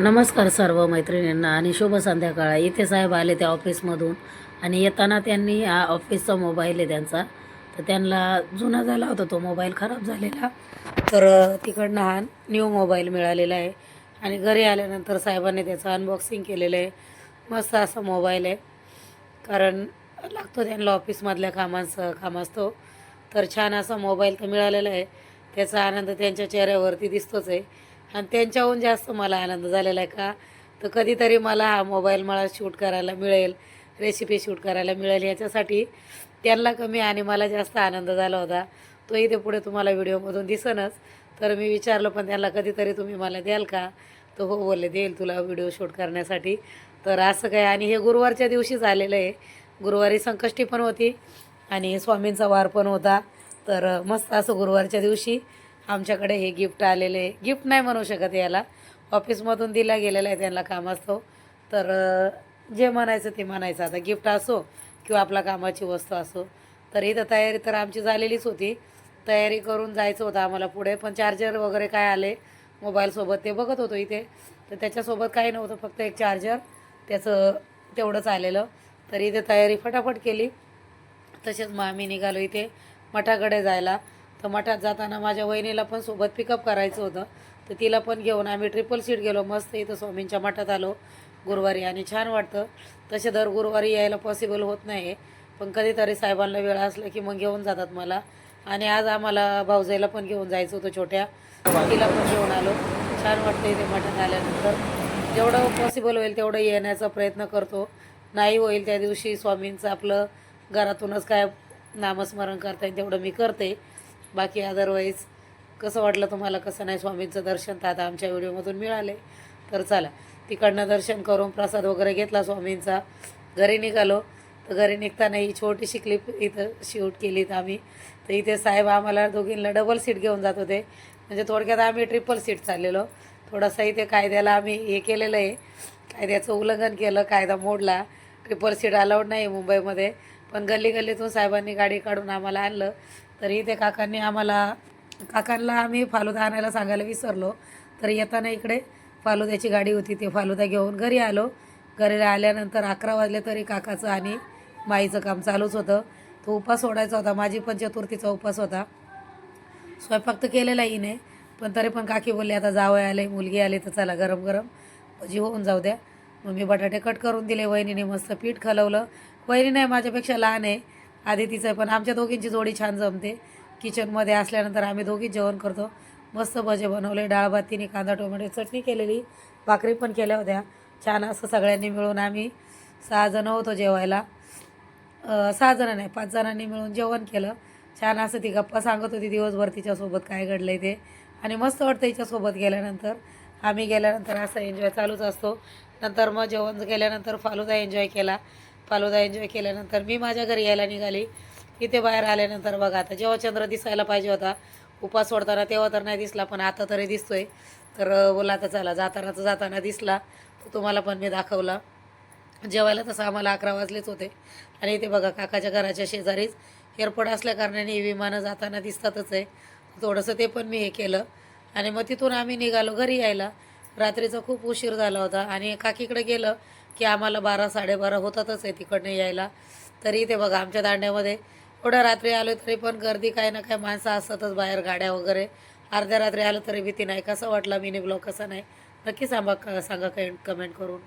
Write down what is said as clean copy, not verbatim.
नमस्कार सर्व मैत्रिणींना आणि शुभ संध्याकाळ. इथे साहेब आले त्या ऑफिसमधून आणि येताना त्यांनी हा ऑफिसचा मोबाईल आहे त्यांचा, तर त्यांना जुना झाला होता तो मोबाईल, खराब झालेला. तर तिकडनं हा न्यू मोबाईल मिळालेला आहे आणि घरी आल्यानंतर साहेबांनी त्याचं अनबॉक्सिंग केलेलं आहे. मस्त असा मोबाईल आहे, कारण लागतो त्यांना ऑफिसमधल्या कामास तो. तर छान असा मोबाईल तर मिळालेला आहे. त्याचा आनंद त्यांच्या चेहऱ्यावरती दिसतोच आहे आणि त्यांच्याहून जास्त मला आनंद झालेला आहे. का तर कधीतरी मला हा मोबाईल मला शूट करायला मिळेल, रेसिपी शूट करायला मिळेल, याच्यासाठी त्यांना कमी आणि मला जास्त आनंद झाला होता. तो इथे पुढे तुम्हाला व्हिडिओमधून दिसेनच. तर मी विचारलं पण त्यांना, कधीतरी तुम्ही मला द्याल का? तर हो बोलले, देईल तुला व्हिडिओ शूट करण्यासाठी. तर असं काय, आणि हे गुरुवारच्या दिवशीच आलेलं आहे. गुरुवारी संकष्टी पण होती आणि स्वामींचा वार पण होता. तर मस्त असं गुरुवारच्या दिवशी आमच्याकडे हे गिफ्ट आलेले आहे. गिफ्ट नाही म्हणू शकत याला, ऑफिसमधून दिला गेलेला आहे त्यांना, काम असतो. तर जे म्हणायचं ते म्हणायचं, आता गिफ्ट असो किंवा आपल्या कामाची वस्तू असो. तर इथं तयारी तर आमची झालेलीच होती, तयारी करून जायचं होतं आम्हाला पुढे. पण चार्जर वगैरे काय आले मोबाईलसोबत ते बघत होतो इथे. तर त्याच्यासोबत काही नव्हतं, फक्त एक चार्जर त्याचं तेवढंच आलेलं. तर इथे तयारी फटाफट केली. तसेच मग आम्ही निघालो इथे मठाकडे जायला. तर मठात जाताना माझ्या वहिनीला पण सोबत पिकअप करायचं होतं, तर तिला पण घेऊन आम्ही ट्रिपल सीट गेलो. मस्त इथं स्वामींच्या मठात आलो गुरुवारी आणि छान वाटतं. तसे दर गुरुवारी यायला पॉसिबल होत नाही, पण कधीतरी साहेबांना वेळ असला की मग घेऊन जातात मला. आणि आज आम्हाला भाऊजाईला पण घेऊन जायचं होतं छोट्या, तिला पण घेऊन आलो. छान वाटतं इथे मठात आल्यानंतर. जेवढं पॉसिबल होईल तेवढं येण्याचा प्रयत्न करतो. नाही होईल त्या दिवशी स्वामींचं आपलं घरातूनच काय नामस्मरण करता येईल तेवढं मी करते. बाकी अदरवाईज कसं वाटलं तुम्हाला, कसं नाही स्वामींचं दर्शन तर आता आमच्या व्हिडिओमधून मिळाले. तर चला, तिकडनं दर्शन करून प्रसाद वगैरे घेतला स्वामींचा, घरी निघालो. तर घरी निघताना ही छोटीशी क्लिप इथं शूट केलीत आम्ही. तर इथे साहेब आम्हाला दोघींना डबल सीट घेऊन जात होते, म्हणजे थोडक्यात आम्ही ट्रिपल सीट चाललेलो. थोडासा इथे कायद्याला आम्ही हे केलेलं आहे, कायद्याचं उल्लंघन केलं, कायदा मोडला. ट्रिपल सीट अलाउड नाही मुंबईमध्ये, पण गल्ली गल्लीतून साहेबांनी गाडी काढून आम्हाला आणलं. तर इथे काकांना आम्ही फालुदा आणायला सांगायला विसरलो. तर येताना इकडे फालुद्याची गाडी होती, ते फालुदा घेऊन घरी आलो. घरी आल्यानंतर 11 वाजले तरी काकाचं आणि माईचं काम चालूच होतं. तो उपास सोडायचा होता, माझी पण चतुर्थीचा उपास होता. स्वयंपाक तर केलेला हिने, पण तरी पण काकी बोलली आता जावई आले, मुलगी आली, तर चला गरम गरम भजी होऊन जाऊ द्या. मग मी बटाटे कट करून दिले, वहिनीने मस्त पीठ खालवलं. वहिनी नाही, माझ्यापेक्षा लहान आहे, आधी तिचं आहे, पण आमच्या दोघींची जोडी छान जमते. किचनमध्ये असल्यानंतर आम्ही दोघीच जेवण करतो. मस्त भजे बनवले, डाळ भात, तिने कांदा टोमॅटो चटणी केलेली, भाकरी पण केल्या होत्या. छान असं सगळ्यांनी मिळून आम्ही 6 जणं होतो जेवायला. 6 जणं नाही, 5 जणांनी मिळून जेवण केलं. छान असं ती गप्पा सांगत होती दिवसभर तिच्यासोबत काय घडलं आहे ते, आणि मस्त वाटतं हिच्यासोबत गेल्यानंतर. आम्ही गेल्यानंतर असं एन्जॉय चालूच असतो. नंतर मग जेवण केल्यानंतर फालुदा एन्जॉय केला. फालुदा एन्जॉय केल्यानंतर मी माझ्या घरी यायला निघाली. इथे बाहेर आल्यानंतर बघा, आता जेव्हा चंद्र दिसायला पाहिजे होता उपास सोडताना तेव्हा तर नाही दिसला, पण आता तरी दिसतोय. तर बोला आता चला, जाताना दिसला तर तुम्हाला पण मी दाखवला. जेवायला तसं आम्हाला 11 वाजलेच होते. आणि इथे बघा, काकाच्या घराच्या शेजारीच एअरपोर्ट असल्याकारणाने विमानं जाताना दिसतातच आहे. थोडंसं ते पण मी हे केलं आणि मग तिथून आम्ही निघालो घरी यायला. रात्रीचा खूप उशीर झाला होता आणि काकीकडे गेलं की आम्हाला 12 साडेबारा होतातच आहे तिकडनं यायला. तरी इथे बघा, आमच्या दांड्यामध्ये एवढ्या रात्री आलो तरी पण गर्दी, काय ना काय माणसं असतातच बाहेर, गाड्या वगैरे. अर्ध्या रात्री आलं तरी भीती नाही. कसा वाटला मिनी ब्लॉग, कसा नाही, नक्की सांगा काही कमेंट करून.